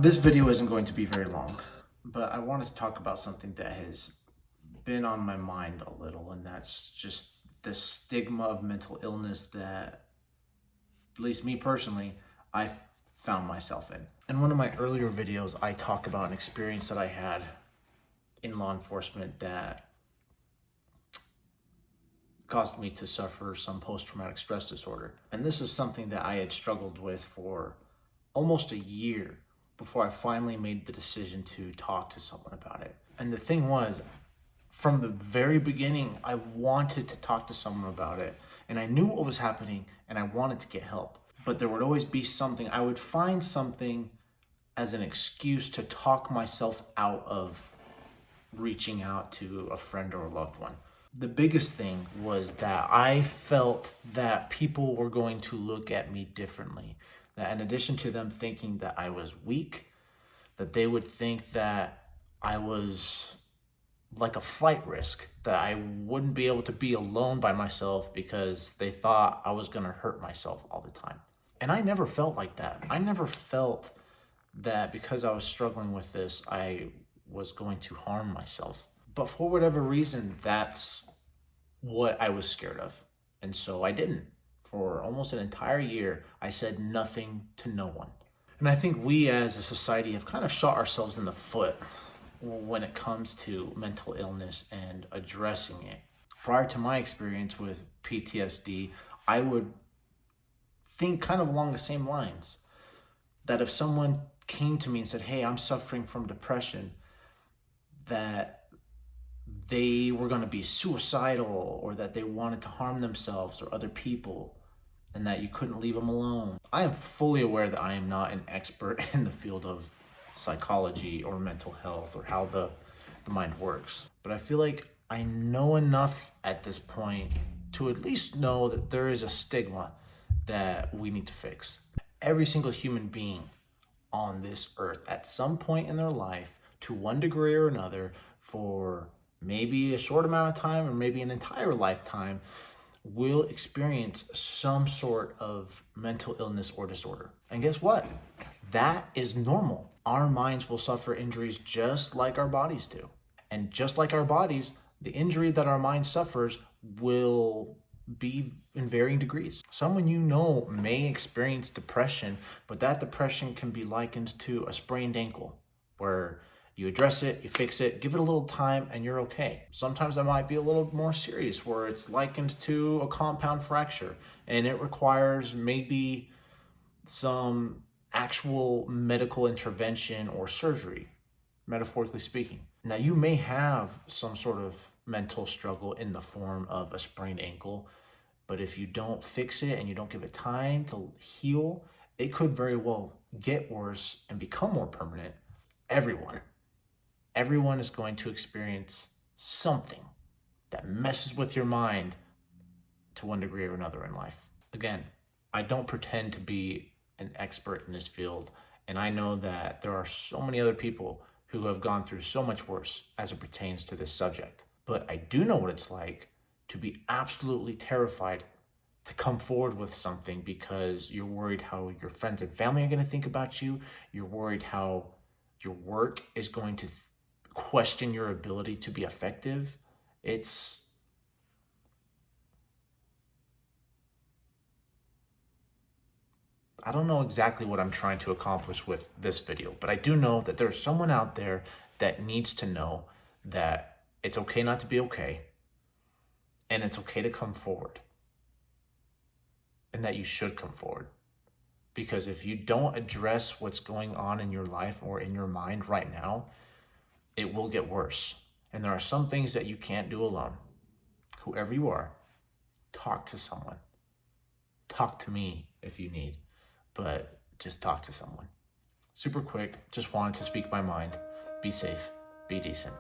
This video isn't going to be very long, but I wanted to talk about something that has been on my mind a little, and that's just the stigma of mental illness that, at least me personally, I found myself in. In one of my earlier videos, I talk about an experience that I had in law enforcement that caused me to suffer some post-traumatic stress disorder. And this is something that I had struggled with for almost a year before I finally made the decision to talk to someone about it. And the thing was, from the very beginning, I wanted to talk to someone about it, and I knew what was happening, and I wanted to get help. But there would always be something, I would find something as an excuse to talk myself out of reaching out to a friend or a loved one. The biggest thing was that I felt that people were going to look at me differently. That in addition to them thinking that I was weak, that they would think that I was like a flight risk, that I wouldn't be able to be alone by myself because they thought I was going to hurt myself all the time. And I never felt like that. I never felt that because I was struggling with this, I was going to harm myself. But for whatever reason, that's what I was scared of. And so I didn't. For almost an entire year, I said nothing to no one. And I think we as a society have kind of shot ourselves in the foot when it comes to mental illness and addressing it. Prior to my experience with PTSD, I would think kind of along the same lines. That if someone came to me and said, hey, I'm suffering from depression, that they were going to be suicidal or that they wanted to harm themselves or other people, and that you couldn't leave them alone. I am fully aware that I am not an expert in the field of psychology or mental health or how the mind works. But I feel like I know enough at this point to at least know that there is a stigma that we need to fix. Every single human being on this earth at some point in their life, to one degree or another, for maybe a short amount of time or maybe an entire lifetime, will experience some sort of mental illness or disorder. And guess what? That is normal. Our minds will suffer injuries just like our bodies do. And just like our bodies, the injury that our mind suffers will be in varying degrees. Someone you know may experience depression, but that depression can be likened to a sprained ankle, where you address it, you fix it, give it a little time, and you're okay. Sometimes it might be a little more serious, where it's likened to a compound fracture, and it requires maybe some actual medical intervention or surgery, metaphorically speaking. Now, you may have some sort of mental struggle in the form of a sprained ankle, but if you don't fix it and you don't give it time to heal, it could very well get worse and become more permanent. Everyone is going to experience something that messes with your mind to one degree or another in life. Again, I don't pretend to be an expert in this field, and I know that there are so many other people who have gone through so much worse as it pertains to this subject. But I do know what it's like to be absolutely terrified to come forward with something because you're worried how your friends and family are going to think about you. You're worried how your work is going to question your ability to be effective. I don't know exactly what I'm trying to accomplish with this video, but I do know that there's someone out there that needs to know that it's okay not to be okay, and it's okay to come forward, and that you should come forward. Because if you don't address what's going on in your life or in your mind right now, it will get worse. And there are some things that you can't do alone. Whoever you are, talk to someone. Talk to me if you need, but just talk to someone. Super quick, just wanted to speak my mind. Be safe, be decent.